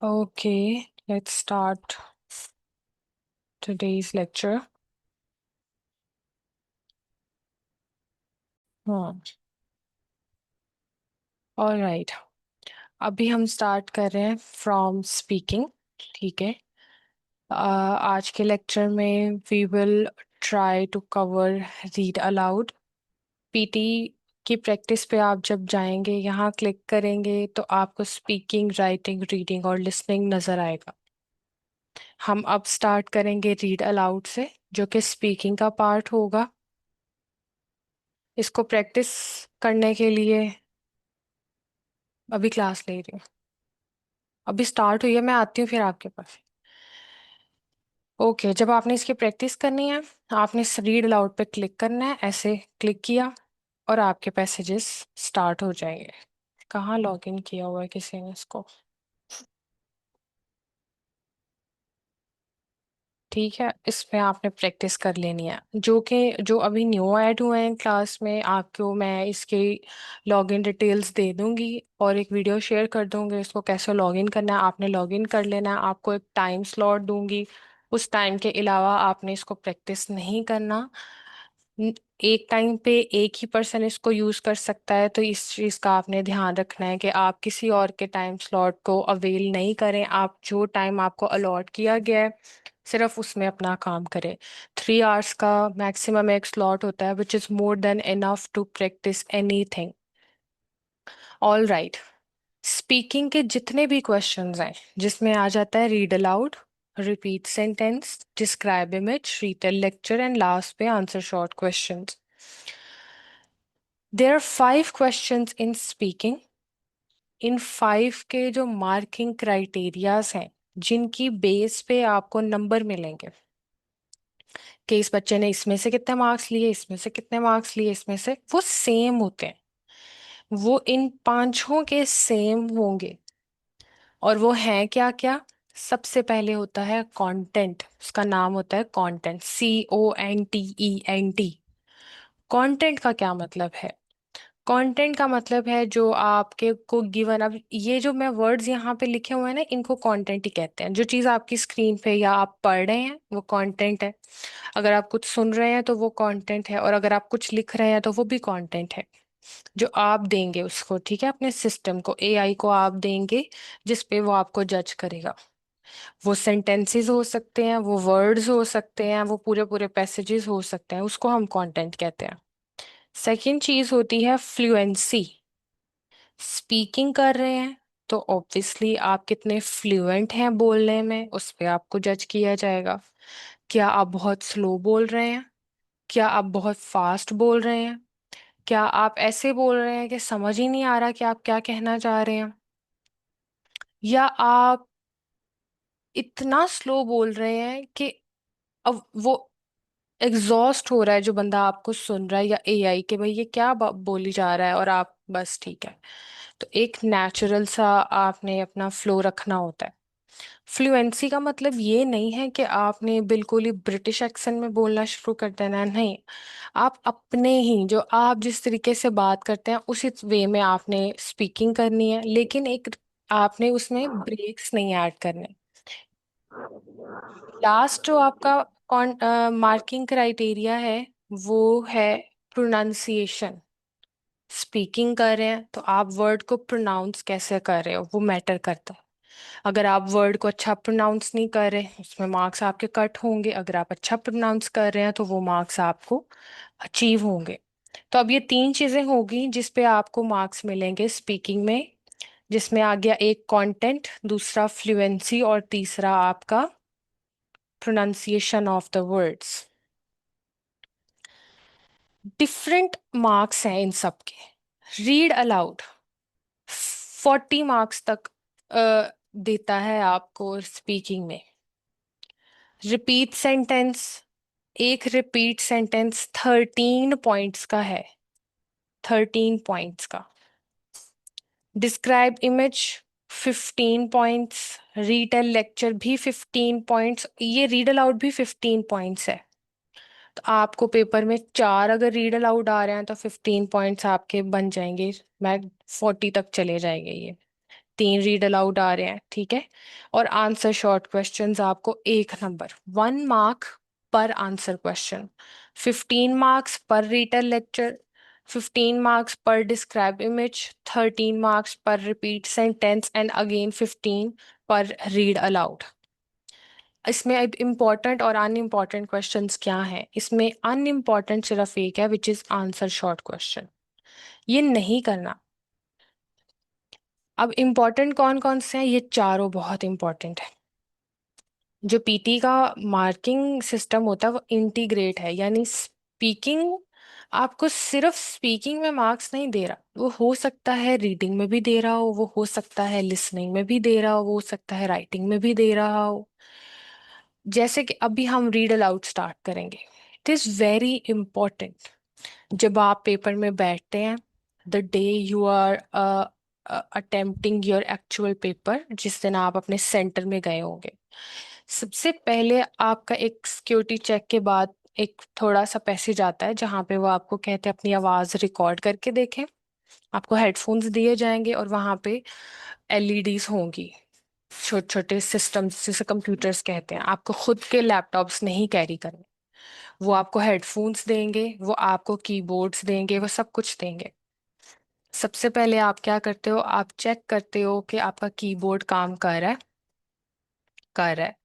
Okay, let's start today's lecture. Hmm. All right. अभी हम start कर रहे हैं फ्रॉम स्पीकिंग। ठीक है। आज के लेक्चर में we will try to cover read aloud. PT की प्रैक्टिस पे आप जब जाएंगे, यहाँ क्लिक करेंगे तो आपको स्पीकिंग, राइटिंग, रीडिंग और लिसनिंग नज़र आएगा। हम अब स्टार्ट करेंगे रीड अलाउड से, जो कि स्पीकिंग का पार्ट होगा। इसको प्रैक्टिस करने के लिए अभी क्लास ले रही हूँ। अभी स्टार्ट हुई है, मैं आती हूँ फिर आपके पास। ओके, जब आपने इसकी प्रैक्टिस करनी है, आपने रीड अलाउड पे क्लिक करना है। ऐसे क्लिक किया और आपके पैसेजेस स्टार्ट हो जाएंगे। कहाँ लॉगिन किया हुआ है किसी ने इसको? ठीक है, इसमें आपने प्रैक्टिस कर लेनी है। जो अभी न्यू ऐड हुए हैं क्लास में, आपको मैं इसकी लॉगिन डिटेल्स दे दूंगी और एक वीडियो शेयर कर दूंगी। इसको कैसे लॉगिन करना है आपने लॉगिन कर लेना है। आपको एक टाइम स्लॉट दूंगी, उस टाइम के अलावा आपने इसको प्रैक्टिस नहीं करना। न- एक टाइम पे एक ही पर्सन इसको यूज कर सकता है, तो इस चीज का आपने ध्यान रखना है कि आप किसी और के टाइम स्लॉट को अवेल नहीं करें। आप जो टाइम आपको अलॉट किया गया है सिर्फ उसमें अपना काम करें। 3 आवर्स का मैक्सिमम एक स्लॉट होता है, which is more than enough to practice anything. All right. Speaking के जितने भी क्वेश्चंस हैं, जिसमें आ जाता है read aloud, repeat sentence, describe image, retell lecture and last पे answer short questions. There are 5 questions in speaking. इन 5 के जो मार्किंग क्राइटेरियाज हैं, जिनकी बेस पे आपको नंबर मिलेंगे कि इस बच्चे ने इसमें से कितने मार्क्स लिए, इसमें से कितने मार्क्स लिए, इसमें से, वो सेम होते हैं। वो इन पांचों के सेम होंगे। और वो हैं क्या क्या? सबसे पहले होता है कंटेंट। उसका नाम होता है कंटेंट, CONTENT। कंटेंट का क्या मतलब है? कंटेंट का मतलब है जो आपके को गिवन। अब ये जो मैं वर्ड्स यहाँ पे लिखे हुए हैं ना, इनको कंटेंट ही कहते हैं। जो चीज़ आपकी स्क्रीन पे या आप पढ़ रहे हैं वो कंटेंट है। अगर आप कुछ सुन रहे हैं तो वो कंटेंट है, और अगर आप कुछ लिख रहे हैं तो वो भी कंटेंट है। जो आप देंगे उसको, ठीक है, अपने सिस्टम को, AI को आप देंगे, जिस पे वो आपको जज करेगा। वो सेंटेंसेस हो सकते हैं, वो वर्ड्स हो सकते हैं, वो पूरे पूरे पैसेजेस हो सकते हैं, उसको हम कंटेंट कहते हैं। सेकंड चीज होती है फ्लुएंसी। स्पीकिंग कर रहे हैं तो ऑब्वियसली आप कितने फ्लुएंट हैं बोलने में, उस पे आपको जज किया जाएगा। क्या आप बहुत स्लो बोल रहे हैं? क्या आप बहुत फास्ट बोल रहे हैं? क्या आप ऐसे बोल रहे हैं कि समझ ही नहीं आ रहा कि आप क्या कहना चाह रहे हैं? या आप इतना स्लो बोल रहे हैं कि अब वो एग्जॉस्ट हो रहा है जो बंदा आपको सुन रहा है, या AI के भाई ये क्या बोली जा रहा है, और आप बस ठीक है। तो एक नेचुरल सा आपने अपना फ्लो रखना होता है। फ्लुएंसी का मतलब ये नहीं है कि आपने बिल्कुल ही ब्रिटिश एक्सेंट में बोलना शुरू कर देना, नहीं। आप अपने ही, जो आप जिस तरीके से बात करते हैं उसी वे में आपने स्पीकिंग करनी है, लेकिन एक आपने उसमें ब्रेक्स नहीं ऐड करने। लास्ट जो आपका मार्किंग क्राइटेरिया है वो है प्रोनाउंसिएशन। स्पीकिंग कर रहे हैं तो आप वर्ड को प्रोनाउंस कैसे कर रहे हो, वो मैटर करता है। अगर आप वर्ड को अच्छा प्रोनाउंस नहीं कर रहे, उसमें मार्क्स आपके कट होंगे। अगर आप अच्छा प्रोनाउंस कर रहे हैं तो वो मार्क्स आपको अचीव होंगे। तो अब ये 3 चीजें होगी जिस पे आपको मार्क्स मिलेंगे स्पीकिंग में, जिसमें आ गया एक कंटेंट, दूसरा फ्लुएंसी, और तीसरा आपका pronunciation of the words. Different marks हैं इन सब के। रीड अलाउड 40 मार्क्स तक देता है आपको स्पीकिंग में। रिपीट सेंटेंस, एक रिपीट सेंटेंस 13 पॉइंट्स का है, 13 पॉइंट्स का। Describe image 15 points. Retail lecture भी 15 पॉइंट्स। ये रीड अलाउड भी 15 पॉइंट्स है। तो आपको पेपर में 4 अगर रीड अलाउड आ रहे हैं तो 15 पॉइंट्स आपके बन जाएंगे। मैं 40 तक चले जाएंगे ये। 3 रीड अलाउड आ रहे हैं, ठीक है। और आंसर शॉर्ट क्वेश्चंस आपको 1 नंबर, 1 मार्क पर आंसर क्वेश्चन, 15 मार्क्स पर रीडर लेक्चर, 15 मार्क्स पर डिस्क्राइब इमेज, 13 मार्क्स पर रिपीट सेंटेंस एंड अगेन 15 पर रीड अलाउड। इसमें अब इम्पॉर्टेंट और अनइम्पॉर्टेंट क्वेश्चंस क्या हैं? इसमें अनइम्पॉर्टेंट सिर्फ एक है, which is answer short question. ये नहीं करना। अब इम्पॉर्टेंट कौन कौन से हैं? ये चारों बहुत इंपॉर्टेंट है। जो पीटी का मार्किंग सिस्टम होता है वो इंटीग्रेट है, यानी स्पीकिंग, आपको सिर्फ स्पीकिंग में मार्क्स नहीं दे रहा, वो हो सकता है रीडिंग में भी दे रहा हो, वो हो सकता है लिसनिंग में भी दे रहा हो, वो हो सकता है राइटिंग में भी दे रहा हो। जैसे कि अभी हम रीड अलाउड स्टार्ट करेंगे, इट इज वेरी इंपॉर्टेंट। जब आप पेपर में बैठते हैं, the day you are attempting your actual paper, जिस दिन आप अपने सेंटर में गए होंगे, सबसे पहले आपका एक सिक्योरिटी चेक के बाद एक थोड़ा सा पैसेज आता है जहाँ पे वो आपको कहते हैं अपनी आवाज़ रिकॉर्ड करके देखें। आपको हेडफोन्स दिए जाएंगे और वहाँ पे एलईडीज होंगी, छोटे छोटे सिस्टम्स जिसे कंप्यूटर्स कहते हैं। आपको खुद के लैपटॉप्स नहीं कैरी करने, वो आपको हेडफोन्स देंगे, वो आपको कीबोर्ड्स देंगे, वो सब कुछ देंगे। सबसे पहले आप क्या करते हो? आप चेक करते हो कि आपका कीबोर्ड काम कर रहा है, कर रहा है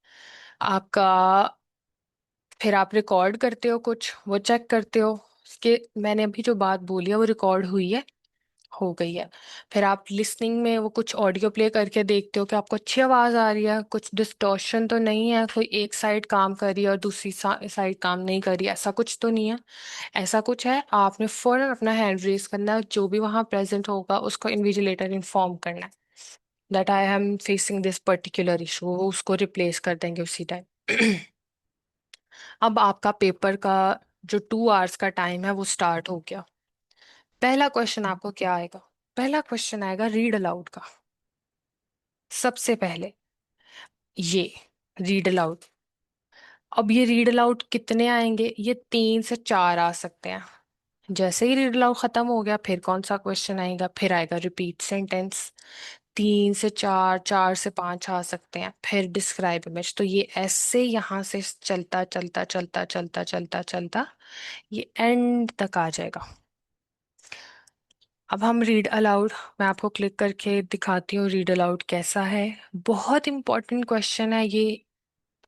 आपका। फिर आप रिकॉर्ड करते हो कुछ, वो चेक करते हो कि मैंने अभी जो बात बोली है वो रिकॉर्ड हुई है, हो गई है। फिर आप लिसनिंग में वो कुछ ऑडियो प्ले करके देखते हो कि आपको अच्छी आवाज़ आ रही है, कुछ डिस्टॉर्शन तो नहीं है, कोई एक साइड काम कर रही है और दूसरी साइड काम नहीं कर रही है, ऐसा कुछ तो नहीं है। ऐसा कुछ है, आपने फौरन अपना हैंड रेज करना है, जो भी वहाँ प्रेजेंट होगा उसको इन्विजिलेटर इन्फॉर्म करना है that I am facing this particular issue, वो उसको रिप्लेस कर देंगे उसी टाइम। अब आपका पेपर का जो 2 आवर्स का टाइम है वो स्टार्ट हो गया। पहला क्वेश्चन आपको क्या आएगा? पहला क्वेश्चन आएगा रीड अलाउड का। सबसे पहले ये रीड अलाउड। अब ये रीड अलाउड कितने आएंगे? ये 3 से 4 आ सकते हैं। जैसे ही रीड अलाउड खत्म हो गया, फिर कौन सा क्वेश्चन आएगा? फिर आएगा रिपीट सेंटेंस। 3 से 4, 4 से 5 आ सकते हैं। फिर डिस्क्राइब इमेज। तो ये ऐसे यहाँ से चलता चलता चलता चलता चलता चलता ये एंड तक आ जाएगा। अब हम रीड अलाउड, मैं आपको क्लिक करके दिखाती हूँ रीड अलाउड कैसा है। बहुत इंपॉर्टेंट क्वेश्चन है ये।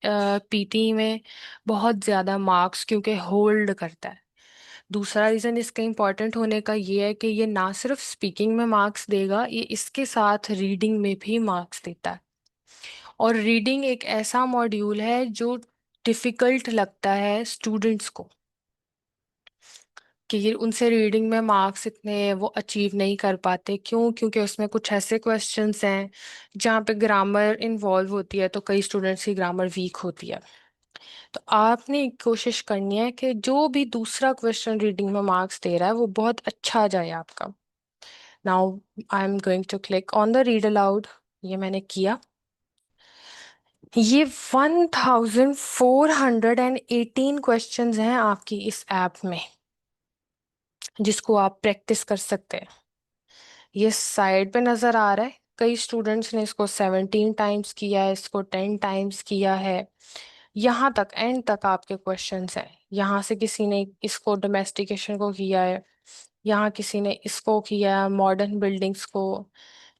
पीटी में बहुत ज़्यादा मार्क्स क्योंकि होल्ड करता है। दूसरा रीज़न इसके इम्पॉर्टेंट होने का ये है कि ये ना सिर्फ स्पीकिंग में मार्क्स देगा, ये इसके साथ रीडिंग में भी मार्क्स देता है। और रीडिंग एक ऐसा मॉड्यूल है जो डिफ़िकल्ट लगता है स्टूडेंट्स को, कि ये उनसे रीडिंग में मार्क्स इतने वो अचीव नहीं कर पाते। क्यों? क्योंकि उसमें कुछ ऐसे क्वेश्चंस हैं जहाँ पे ग्रामर इन्वॉल्व होती है, तो कई स्टूडेंट्स की ग्रामर वीक होती है। तो आपने कोशिश करनी है कि जो भी दूसरा क्वेश्चन रीडिंग में मार्क्स दे रहा है वो बहुत अच्छा जाए आपका। Now I am going to click on the read aloud. ये मैंने किया। ये 1418 क्वेश्चंस हैं आपकी इस ऐप में, जिसको आप प्रैक्टिस कर सकते हैं। ये साइड पे नजर आ रहा है, कई स्टूडेंट्स ने इसको 17 टाइम्स किया है, इसको 10 टाइम्स किया है। यहाँ तक एंड तक आपके क्वेश्चंस हैं। यहाँ से किसी ने इसको डोमेस्टिकेशन को किया है, यहाँ किसी ने इसको किया है, मॉडर्न बिल्डिंग्स को,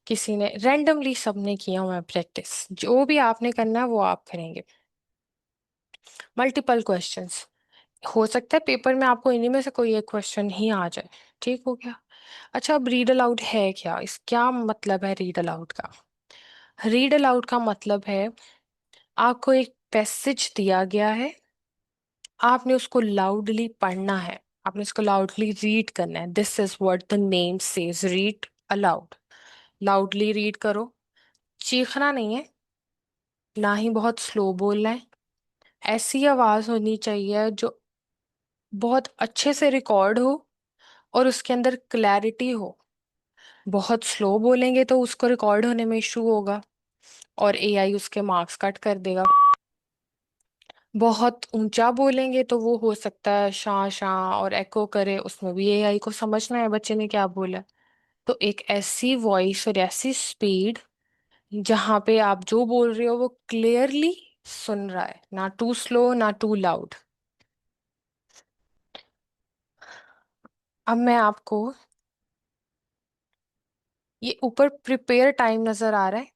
किसी ने रैंडमली, सबने किया हुआ है प्रैक्टिस। जो भी आपने करना है वो आप करेंगे। मल्टीपल क्वेश्चंस, हो सकता है पेपर में आपको इन्हीं में से कोई एक क्वेश्चन ही आ जाए। ठीक हो गया। अच्छा, अब रीड अलाउड है क्या? इस क्या मतलब है रीड अलाउड का? रीड अलाउड का मतलब है आपको एक पैसेज दिया गया है, आपने उसको लाउडली पढ़ना है, आपने उसको लाउडली रीड करना है। This is what the name says, read aloud. Loudly read करो, चीखना नहीं है, ना ही बहुत स्लो बोलना है। ऐसी आवाज होनी चाहिए जो बहुत अच्छे से रिकॉर्ड हो और उसके अंदर क्लैरिटी हो। बहुत स्लो बोलेंगे तो उसको रिकॉर्ड होने में इशू होगा और एआई उसके मार्क्स कट कर देगा। बहुत ऊंचा बोलेंगे तो वो हो सकता है शां शां और एको करे, उसमें भी एआई को समझना है बच्चे ने क्या बोला। तो एक ऐसी वॉइस और ऐसी स्पीड जहाँ पे आप जो बोल रहे हो वो क्लियरली सुन रहा है, ना टू स्लो ना टू लाउड। अब मैं आपको ये ऊपर प्रिपेयर टाइम नजर आ रहा है,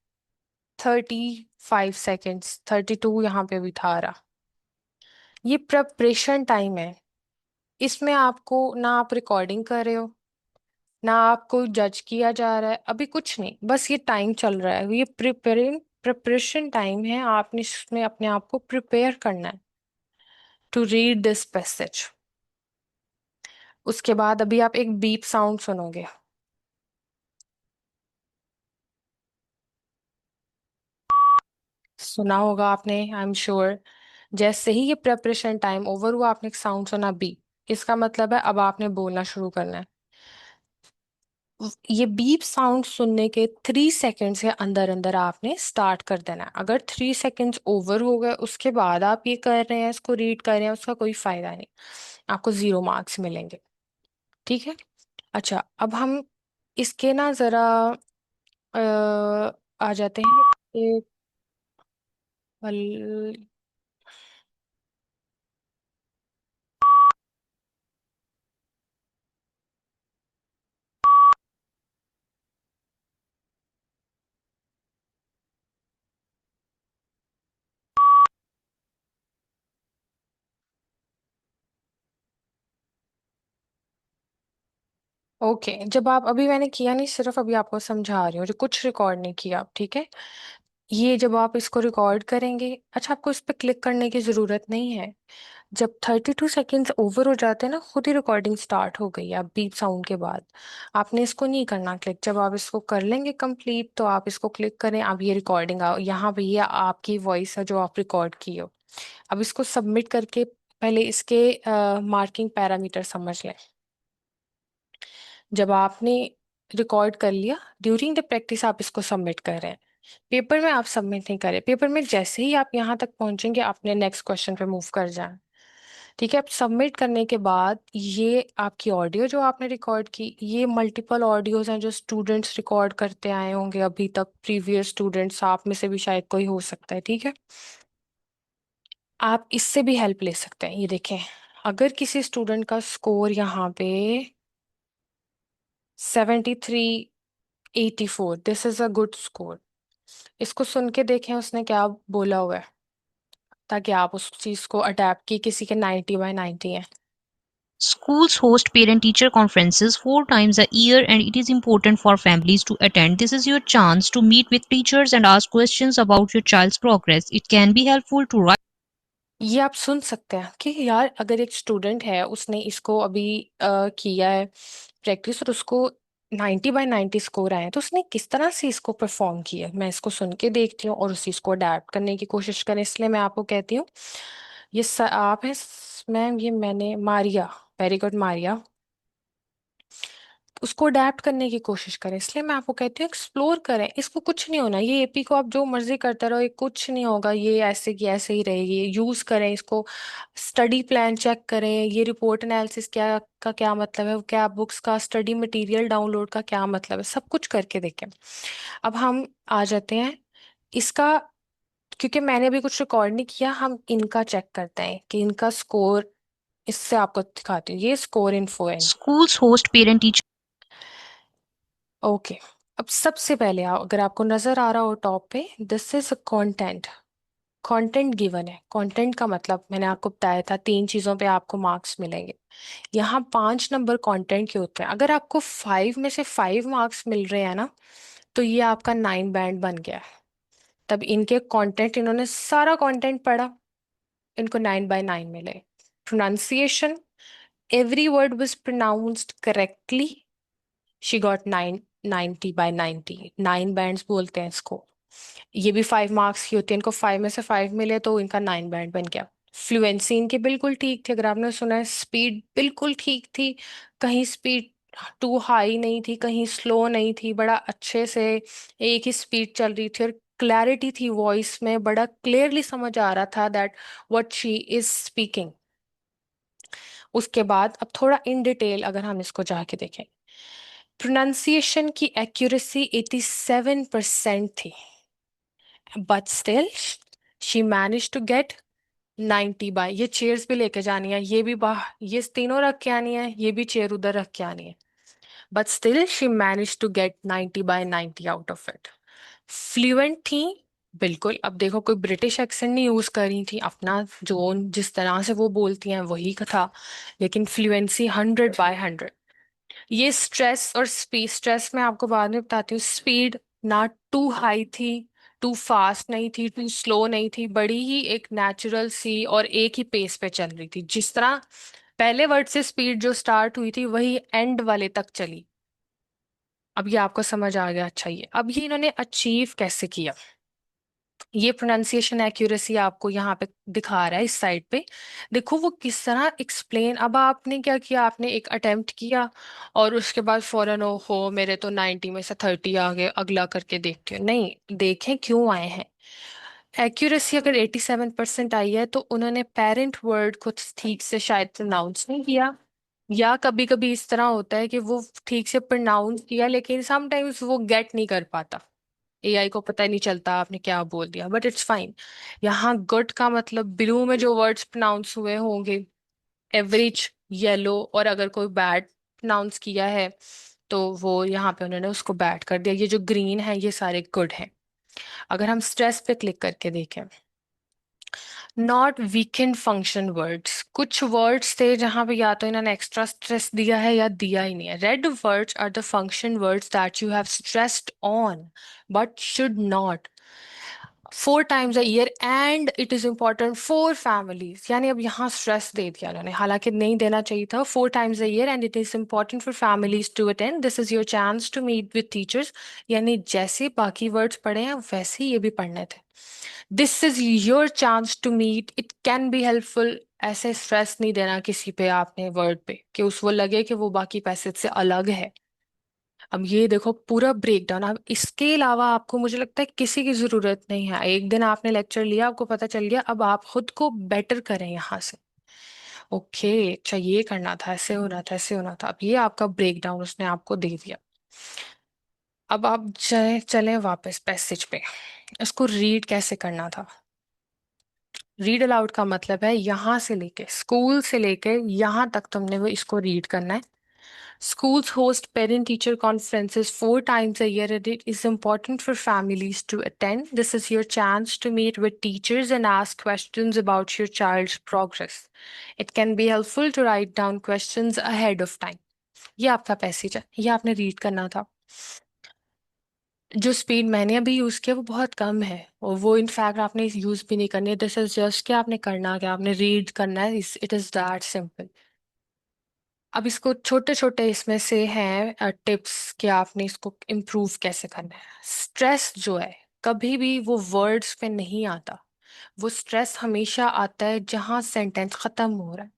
35 सेकेंड्स, 32 यहाँ पे भी था आ रहा। ये प्रिपरेशन टाइम है। इसमें आपको ना आप रिकॉर्डिंग कर रहे हो, ना आपको जज किया जा रहा है, अभी कुछ नहीं, बस ये टाइम चल रहा है, ये प्रिपरेशन टाइम है। आपने इसमें अपने आप को प्रिपेयर करना है टू रीड दिस पैसेज। उसके बाद अभी आप एक बीप साउंड सुनोगे, सुना होगा आपने, आई एम श्योर। जैसे ही ये प्रिपरेशन टाइम ओवर हुआ, आपने एक साउंड सुना बीप, इसका मतलब है अब आपने बोलना शुरू करना है। ये बीप साउंड सुनने के 3 सेकेंड के अंदर अंदर आपने स्टार्ट कर देना है। अगर 3 सेकेंड्स ओवर हो गए उसके बाद आप ये कर रहे हैं, इसको रीड कर रहे हैं, उसका कोई फायदा नहीं, आपको 0 मार्क्स मिलेंगे। ठीक है। अच्छा, अब हम इसके ना जरा आ जाते हैं एक पल। ओके, जब आप अभी मैंने किया नहीं, सिर्फ अभी आपको समझा रही हूँ, जो कुछ रिकॉर्ड नहीं किया आप, ठीक है। ये जब आप इसको रिकॉर्ड करेंगे, अच्छा आपको इस पर क्लिक करने की ज़रूरत नहीं है। जब 32 सेकेंड्स ओवर हो जाते हैं ना, खुद ही रिकॉर्डिंग स्टार्ट हो गई है। आप बीप साउंड के बाद आपने इसको नहीं करना क्लिक। जब आप इसको कर लेंगे कंप्लीट तो आप इसको क्लिक करें, अब ये रिकॉर्डिंग यहाँ पे ये आपकी वॉइस है जो आप रिकॉर्ड की हो। अब इसको सबमिट करके पहले इसके मार्किंग पैरामीटर समझ लें। जब आपने रिकॉर्ड कर लिया, ड्यूरिंग द प्रैक्टिस आप इसको सबमिट कर रहे हैं। पेपर में आप सबमिट नहीं करें, पेपर में जैसे ही आप यहाँ तक पहुंचेंगे आपने नेक्स्ट क्वेश्चन पे मूव कर जाए। ठीक है। अब सबमिट करने के बाद ये आपकी ऑडियो जो आपने रिकॉर्ड की, ये मल्टीपल ऑडियोज हैं जो स्टूडेंट्स रिकॉर्ड करते आए होंगे अभी तक, प्रीवियस स्टूडेंट्स, आप में से भी शायद कोई हो सकता है। ठीक है। आप इससे भी हेल्प ले सकते हैं। ये देखें, अगर किसी स्टूडेंट का स्कोर यहाँ पे 73/84, this is a good score. इसको सुन के देखें उसने क्या बोला हुआ है, ताकि आप उस चीज को अडेप्ट की, किसी के 90/90 है। Schools host parent-teacher conferences 4 times a year, and it is important for families to attend. This is your chance to meet with teachers and ask questions about your child's progress. It can be helpful to write. ये आप सुन सकते हैं कि यार अगर एक student है, उसने इसको अभी किया है प्रैक्टिस, और उसको 90/90 स्कोर आए हैं, तो उसने किस तरह से इसको परफॉर्म किया है, मैं इसको सुन के देखती हूँ और उस चीज़ को अडेप्ट करने की कोशिश करें। इसलिए मैं आपको कहती हूँ, ये आप हैं मैम, ये मैंने मारिया, वेरी गुड मारिया, उसको अडेप्ट करने की कोशिश करें। इसलिए मैं आपको कहती हूँ एक्सप्लोर करें, इसको कुछ नहीं होना, ये एपी को आप जो मर्जी करते रहो, ये कुछ नहीं होगा, ये ऐसे की ऐसे ही रहेगी। यूज करें इसको, स्टडी प्लान चेक करें, ये रिपोर्ट एनालिसिस क्या का क्या मतलब है, क्या बुक्स का स्टडी मटेरियल डाउनलोड का क्या मतलब है, सब कुछ करके देखें। अब हम आ जाते हैं इसका, क्योंकि मैंने अभी कुछ रिकॉर्ड नहीं किया, हम इनका चेक करते हैं कि इनका स्कोर, इससे आपको दिखाती हूँ, ये स्कोर इन्फो है। Schools host parent-teacher ओके, अब सबसे पहले अगर आपको नजर आ रहा हो टॉप पे, this is content. Content given है। कंटेंट का मतलब मैंने आपको बताया था, 3 चीजों पे आपको मार्क्स मिलेंगे। यहाँ 5 नंबर कंटेंट के होते हैं। अगर आपको 5 में से 5 मार्क्स मिल रहे हैं ना, तो ये आपका 9 बैंड बन गया है। तब इनके कंटेंट, इन्होंने सारा कंटेंट पढ़ा, इनको 9/9 मिले। Pronunciation, every word was pronounced correctly, she got 90/90, 9 bands बोलते हैं इसको। ये भी 5 मार्क्स की होती है, इनको 5 में से 5 मिले तो इनका 9 बैंड बन गया। फ्लुएंसी इनकी बिल्कुल ठीक थी, अगर आपने सुना है, स्पीड बिल्कुल ठीक थी, कहीं स्पीड टू हाई नहीं थी, कहीं स्लो नहीं थी, बड़ा अच्छे से एक ही स्पीड चल रही थी, और क्लैरिटी थी वॉइस में, बड़ा क्लियरली समझ आ रहा था that what she is speaking. उसके बाद अब थोड़ा इन डिटेल अगर हम इसको जाके देखें, प्रोनाउंसिएशन की एक्यूरेसी 87% थी। But still she manage to get 90 by, ये चेयर्स भी लेके जानी है, ये भी बाहर, ये तीनों रख के आनी है, ये भी चेयर उधर रख के आनी है, but still she manage to get 90 by 90 out of it. Fluent थी, बिल्कुल। अब देखो, कोई ब्रिटिश एक्सेंट नहीं यूज कर रही थी, अपना जोन जिस तरह से वो बोलती हैं वही का था, लेकिन फ्लुएंसी 100 बाय 100। ये स्ट्रेस और स्पीड, स्ट्रेस मैं आपको बाद में बताती हूँ। स्पीड ना टू हाई थी, टू फास्ट नहीं थी, टू स्लो नहीं थी, बड़ी ही एक नेचुरल सी और एक ही पेस पे चल रही थी। जिस तरह पहले वर्ड से स्पीड जो स्टार्ट हुई थी वही एंड वाले तक चली। अब ये आपको समझ आ गया? अच्छा, ये अब ये इन्होंने अचीव कैसे किया, ये प्रोनाउंसिएशन एक्यूरेसी आपको यहाँ पे दिखा रहा है इस साइड पे। देखो वो किस तरह एक्सप्लेन। अब आपने क्या किया, आपने एक अटेम्प्ट किया और उसके बाद फौरन ओ हो मेरे तो 90 में से 30 आ गए, अगला करके देखते हो, नहीं, देखें क्यों आए हैं। एक्यूरेसी अगर 87% आई है तो उन्होंने पेरेंट वर्ड को ठीक से शायद प्रोनाउंस नहीं किया, या कभी कभी इस तरह होता है कि वो ठीक से प्रोनाउंस किया लेकिन समटाइम्स वो गेट नहीं कर पाता, एआई को पता ही नहीं चलता आपने क्या बोल दिया, बट इट्स फाइन। यहाँ गुड का मतलब ब्लू में जो वर्ड्स प्रोनाउंस हुए होंगे, एवरेज, येलो, और अगर कोई बैड प्रोनाउंस किया है तो वो यहाँ पे उन्होंने उसको बैड कर दिया। ये जो ग्रीन है ये सारे गुड हैं। अगर हम स्ट्रेस पे क्लिक करके देखें, नॉट वीकेंड फंक्शन वर्ड्स, कुछ वर्ड्स थे जहां पे या तो इन्होंने एक्स्ट्रा स्ट्रेस दिया है या दिया ही नहीं है। Red words are the function words that you have stressed on but should not 4 times a year and it is important for families, यानी अब यहाँ स्ट्रेस दे दिया उन्होंने, हालांकि नहीं देना चाहिए था। 4 times a year and it is important for families to attend, this is your chance to meet with teachers, यानी जैसे बाकी वर्ड्स पढ़े हैं वैसे ही ये भी पढ़ने थे। This is your chance to meet, it can be helpful. ऐसे स्ट्रेस नहीं देना किसी पे आपने वर्ड पे कि उस वो लगे कि वो बाकी पैसेज से अलग है। अब ये देखो पूरा ब्रेक डाउन। अब इसके अलावा आपको मुझे लगता है किसी की जरूरत नहीं है, एक दिन आपने लेक्चर लिया, आपको पता चल गया, अब आप खुद को बेटर करें यहाँ से। ओके, अच्छा ये करना था, ऐसे होना था, ऐसे होना था। अब ये आपका ब्रेक डाउन उसने आपको दे दिया। अब आप चले चलें वापस पैसेज पे, इसको रीड कैसे करना था। रीड अलाउड का मतलब है यहाँ से लेके, स्कूल से लेके यहाँ तक तुमने वो इसको रीड करना है। Schools host parent teacher conferences 4 times a year, and it is important for families to attend. This is your chance to meet with teachers and ask questions about your child's progress. It can be helpful to write down questions ahead of time. ये आपका passage है, ये आपने read करना था। जो speed मैंने अभी यूज किया वो बहुत कम है, और वो इनफैक्ट आपने यूज भी नहीं करनी है। दिस इज जस्ट कि आपने करना क्या, आपने रीड करना है, इट इज दैट सिंपल। अब इसको छोटे छोटे इसमें से हैं टिप्स कि आपने इसको इम्प्रूव कैसे करना है। स्ट्रेस जो है कभी भी वो वर्ड्स पे नहीं आता, वो स्ट्रेस हमेशा आता है जहां सेंटेंस खत्म हो रहा है।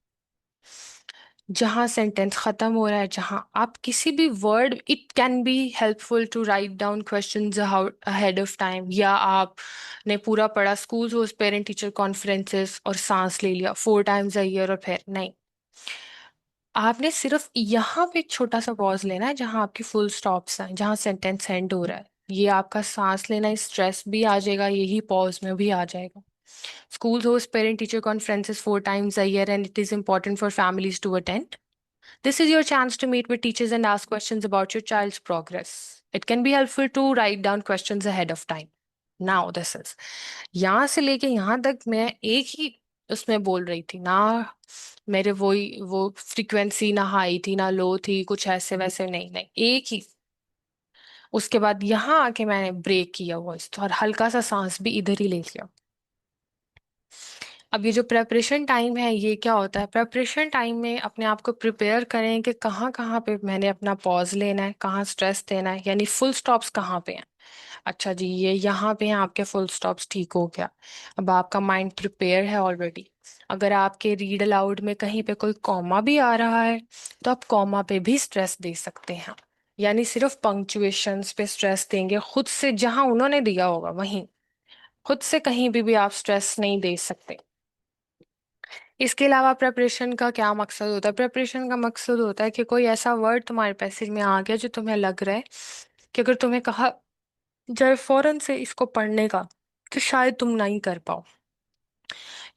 जहां सेंटेंस खत्म हो रहा है, जहां आप किसी भी word, it can be helpful to write down questions ahead of time, या आपने पूरा पढ़ा, school host parent teacher conferences और सांस ले लिया 4 times a year, और फिर नहीं, आपने सिर्फ यहाँ पे एक छोटा सा पॉज लेना है जहाँ आपकी फुल स्टॉप्स हैं, जहाँ सेंटेंस एंड हो रहा है। ये आपका सांस लेना, स्ट्रेस भी आ जाएगा, यही पॉज में भी आ जाएगा। Schools host parent teacher conferences 4 times a year, and it is important for families to attend. This is your chance to meet with teachers and ask questions about your child's progress. It can be helpful to write down questions ahead of time. Now, this is यहाँ से लेके यहाँ तक मैं एक ही उसमें बोल रही थी ना, मेरे वो फ्रीक्वेंसी ना हाई थी ना लो थी, कुछ ऐसे वैसे नहीं, नहीं, एक ही। उसके बाद यहाँ आके मैंने ब्रेक किया वॉइस तो, और हल्का सा सांस भी इधर ही ले लिया। अब ये जो प्रेपरेशन टाइम है, ये क्या होता है, प्रेपरेशन टाइम में अपने आप को प्रिपेयर करें कि कहाँ कहाँ पे मैंने अपना पॉज लेना है, कहाँ स्ट्रेस देना है, यानी फुल स्टॉप्स कहाँ पे हैं। अच्छा जी, ये यहाँ पे हैं आपके फुल स्टॉप्स, ठीक हो गया। अब आपका माइंड प्रिपेयर है ऑलरेडी। अगर आपके रीड अलाउड में कहीं पे कोई कॉमा भी आ रहा है तो आप कॉमा पे भी स्ट्रेस दे सकते हैं, यानी सिर्फ पंक्चुएशंस पे स्ट्रेस देंगे खुद से, जहां उन्होंने दिया होगा वहीं, खुद से कहीं भी आप स्ट्रेस नहीं दे सकते। इसके अलावा प्रेपरेशन का क्या मकसद होता है, प्रेपरेशन का मकसद होता है कि कोई ऐसा वर्ड तुम्हारे पैसेज में आ गया जो तुम्हें लग रहा है कि अगर तुम्हें कहा जाए फौरन से इसको पढ़ने का तो शायद तुम नहीं कर पाओ।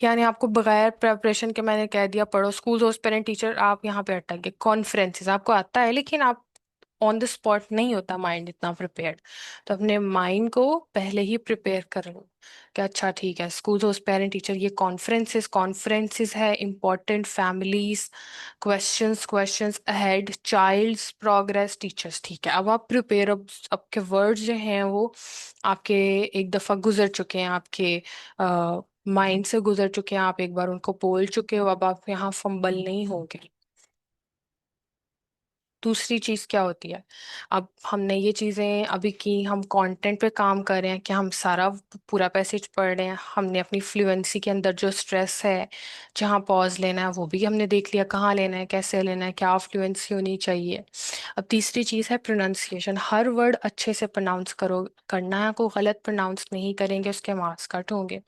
यानी आपको बगैर प्रेपरेशन के मैंने कह दिया पढ़ो, स्कूल होस्ट पेरेंट टीचर, आप यहाँ पे अटक गए। कॉन्फ्रेंसेस आपको आता है लेकिन आप ऑन द स्पॉट नहीं होता माइंड इतना प्रिपेयर्ड। तो अपने माइंड को पहले ही प्रिपेयर कर लो कि अच्छा ठीक है, स्कूल होस्ट पेरेंट टीचर, ये कॉन्फ्रेंसेस है important, families, questions questions ahead, child's progress, teachers. ठीक है, अब आप प्रिपेयर, अब आपके वर्ड्स जो हैं वो आपके एक दफा गुजर चुके हैं, आपके माइंड से गुजर चुके हैं, आप एक बार उनको बोल चुके हो, अब आप यहाँ फंबल नहीं होगे। दूसरी चीज क्या होती है, अब हमने ये चीजें अभी की, हम कंटेंट पे काम कर रहे हैं कि हम सारा पूरा पैसेज पढ़ रहे हैं, हमने अपनी फ्लुएंसी के अंदर जो स्ट्रेस है, जहाँ पॉज लेना है वो भी हमने देख लिया, कहाँ लेना है, कैसे लेना है, क्या फ्लुएंसी होनी चाहिए। अब तीसरी चीज है प्रोनाउंसिएशन, हर वर्ड अच्छे से प्रोनाउंस करो, करना है, को गलत प्रोनाउंस नहीं करेंगे उसके मार्क्स कट होंगे।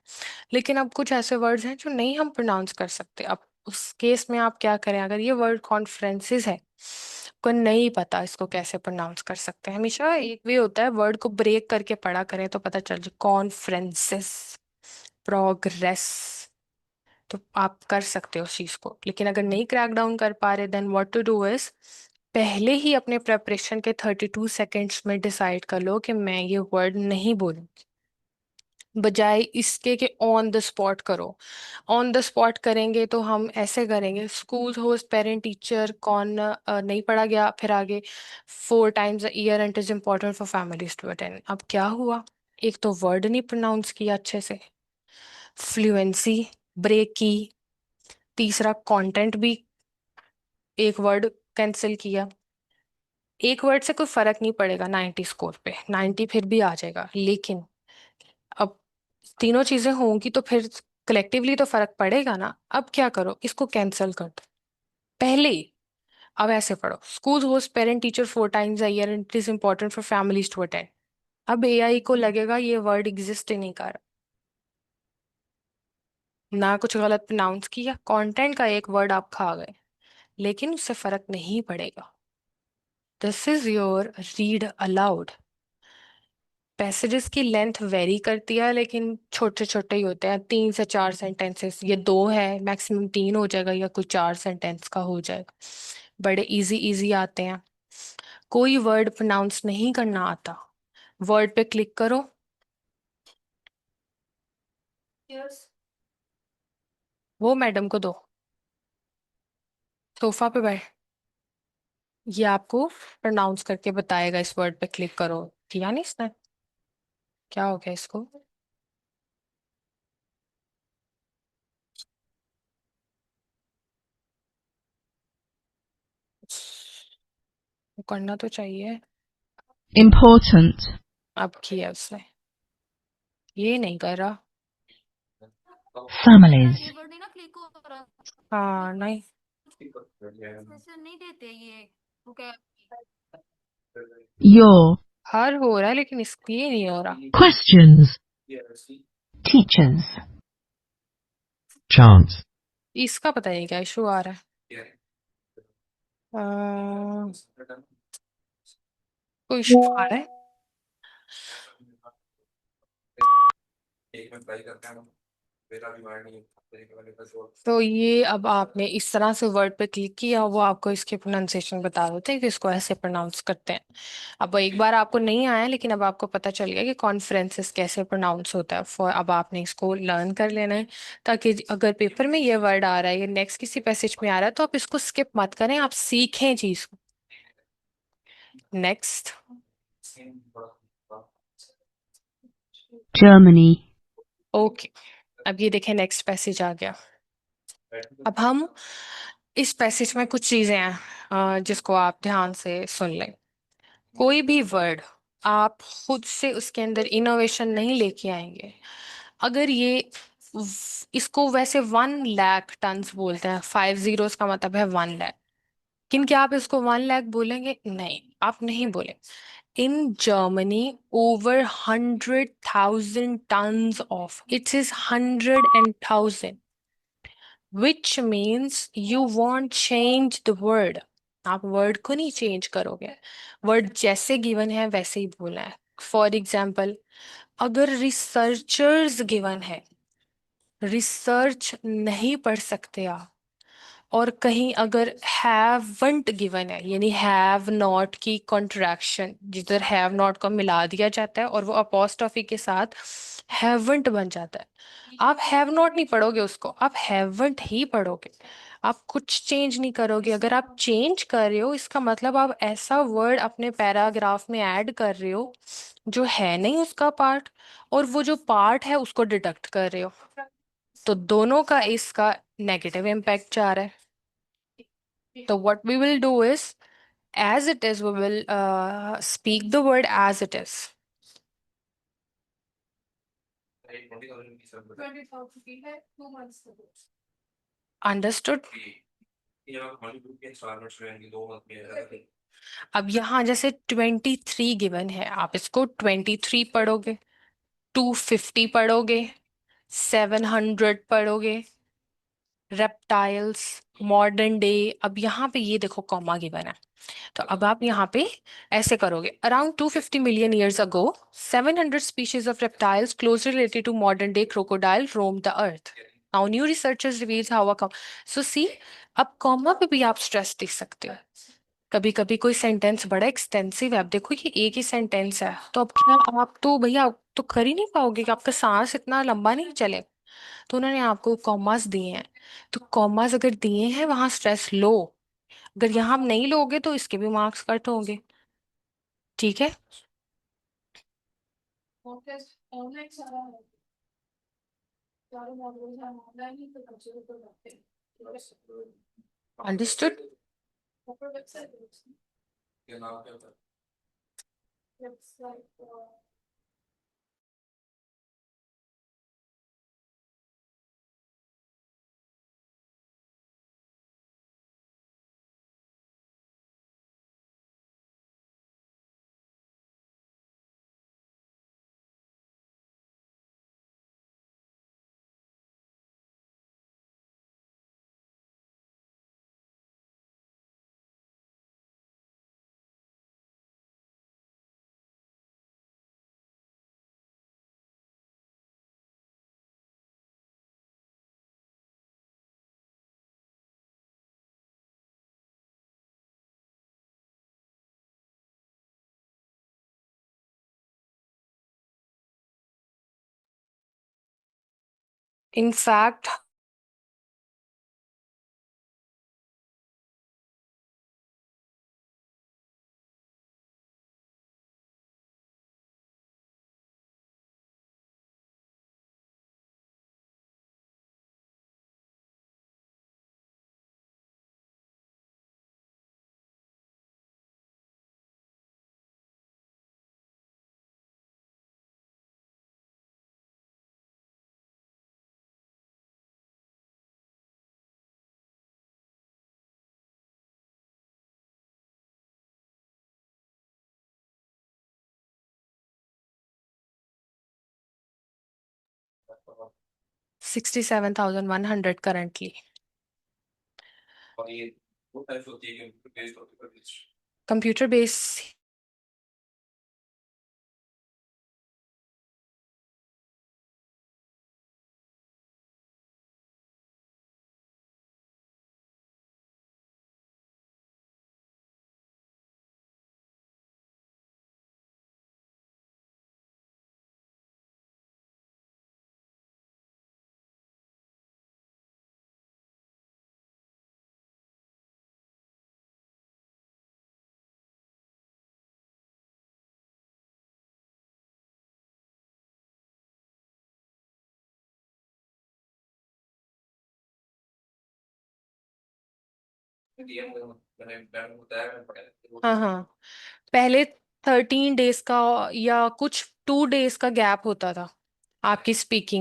लेकिन अब कुछ ऐसे वर्ड्स हैं जो नहीं हम प्रोनाउंस कर सकते, अब उस केस में आप क्या करें, अगर ये वर्ड कॉन्फ्रेंसेस है, को नहीं पता इसको कैसे प्रोनाउंस कर सकते हैं, हमेशा एक वे होता है वर्ड को ब्रेक करके पढ़ा करें तो पता चल जाए, कॉन्फ्रेंसेस, प्रोग्रेस, तो आप कर सकते हो उस चीज को। लेकिन अगर नहीं क्रैक डाउन कर पा रहे, then what to do is, पहले ही अपने प्रेपरेशन के 32 सेकेंड्स में डिसाइड कर लो कि मैं ये वर्ड नहीं बोलूंगी, बजाय इसके कि ऑन द स्पॉट करो। ऑन द स्पॉट करेंगे तो हम ऐसे करेंगे, स्कूल होस्ट पेरेंट टीचर कौन, नहीं पढ़ा गया, फिर आगे 4 times a year and it is important for families to attend। अब क्या हुआ, एक तो वर्ड नहीं प्रोनाउंस किया अच्छे से, फ्लुएंसी ब्रेक की, तीसरा कंटेंट भी एक वर्ड कैंसिल किया। एक वर्ड से कोई फर्क नहीं पड़ेगा 90 स्कोर पे, 90 फिर भी आ जाएगा, लेकिन अब तीनों चीजें होंगी तो फिर कलेक्टिवली तो फर्क पड़ेगा ना। अब क्या करो, इसको कैंसिल कर दो पहले ही। अब ऐसे पढ़ो, school host parent teacher 4 times a year and it is important for families to attend। अब एआई को लगेगा ये वर्ड एग्जिस्ट ही नहीं कर रहा, ना कुछ गलत प्रोनाउंस किया, कंटेंट का एक वर्ड आप खा गए, लेकिन उससे फर्क नहीं पड़ेगा। This is your read aloud. Passages की लेंथ वेरी करती है लेकिन छोटे छोटे ही होते हैं, 3 से 4 सेंटेंसेस, ये दो है मैक्सिमम, 3 हो जाएगा या कोई 4 सेंटेंस का हो जाएगा। बड़े इजी इजी आते हैं। कोई वर्ड प्रोनाउंस नहीं करना आता, वर्ड पे क्लिक करो, Yes। वो मैडम को दो, सोफा पे बैठ, ये आपको प्रोनाउंस करके बताएगा, इस वर्ड पे क्लिक करो। किया नहीं इसने, क्या हो गया इसको, वो करना तो चाहिए। Important. अब किया उसने, ये नहीं कर रहा। Families. हाँ नहीं, Your. हर हो रहा है लेकिन इसके ये नहीं हो रहा। Questions. Teachers. Chance. इसका पता नहीं क्या इशू आ रहा है, कोई इशू आ रहा है। तो ये अब आपने इस तरह से वर्ड पे क्लिक किया, वो आपको इसके प्रोनाउंसिएशन बता देते हैं कि इसको ऐसे प्रोनाउंस करते हैं। अब एक बार आपको नहीं आया लेकिन अब आपको पता चल गया कि कॉन्फ्रेंसेस कैसे प्रोनाउंस होता है, फॉर अब आपने इसको लर्न कर लेना है, ताकि अगर पेपर में ये वर्ड आ रहा है या नेक्स्ट किसी पैसेज में आ रहा है तो आप इसको स्किप मत करें, आप सीखें चीज को। Next, Germany. ओके, अब ये देखें नेक्स्ट पैसेज आ गया। अब हम इस पैसेज में कुछ चीजें हैं जिसको आप ध्यान से सुन लें। कोई भी वर्ड आप खुद से उसके अंदर इनोवेशन नहीं लेके आएंगे। अगर ये इसको वैसे 1 लाख टन्स बोलते हैं, 5 zeros का मतलब है 1 लाख, किन क्या आप इसको 1 लाख बोलेंगे? नहीं, आप नहीं बोले। In Germany over 100,000 tons of, it is 100 and 1000, which means you want change the word. आप वर्ड को नहीं चेंज करोगे, वर्ड जैसे गिवन है वैसे ही बोलना है। फॉर एग्जाम्पल, अगर रिसर्चर्स गिवन है, रिसर्च नहीं पढ़ सकते आप। और कहीं अगर हैवंट गिवन है, यानी हैव नॉट की कॉन्ट्रैक्शन, जिधर हैव नॉट को मिला दिया जाता है और वो अपोस्ट्रोफी के साथ हैवंट बन जाता है, आप हैव नॉट नहीं पढ़ोगे उसको, आप हैवंट ही पढ़ोगे। आप कुछ चेंज नहीं करोगे। अगर आप चेंज कर रहे हो, इसका मतलब आप ऐसा वर्ड अपने पैराग्राफ में ऐड कर रहे हो जो है नहीं उसका पार्ट, और वो जो पार्ट है उसको डिडक्ट कर रहे हो। तो दोनों का इसका नेगेटिव इम्पैक्ट जा रहा है। तो what we will do is, as it is, we will speak the word as it is. Understood? अब यहाँ जैसे 23 गिवन है, आप इसको 23 पढ़ोगे, 250 पढ़ोगे, 700 पढ़ोगे, रेप्टाइल्स, मॉडर्न डे। अब यहाँ पे ये देखो कॉमा गिवन है, तो अब आप यहाँ पे ऐसे करोगे, around 250 million years ago 700 species of reptiles closely related to modern day crocodile roamed the earth. Now new researchers reveals how a so see, अब कॉमा पे भी आप स्ट्रेस दे सकते हो। कभी कभी कोई सेंटेंस बड़ा एक्सटेंसिव है, अब देखो ये एक ही सेंटेंस है, तो अब क्या आप तो भैया आप तो कर ही नहीं पाओगे कि आपका सांस इतना लंबा नहीं चले। तो उन्होंने आपको कॉमास दिए हैं, तो कॉमास अगर दिए हैं वहां स्ट्रेस लो। अगर यहाँ आप नहीं लोगे तो इसके भी मार्क्स कट होंगे। ठीक है। Understood. In fact $67,100 currently. Computer based हाँ हाँ, पहले 13 डेज का या कुछ 2 डेज का गैप होता था आपकी स्पीकिंग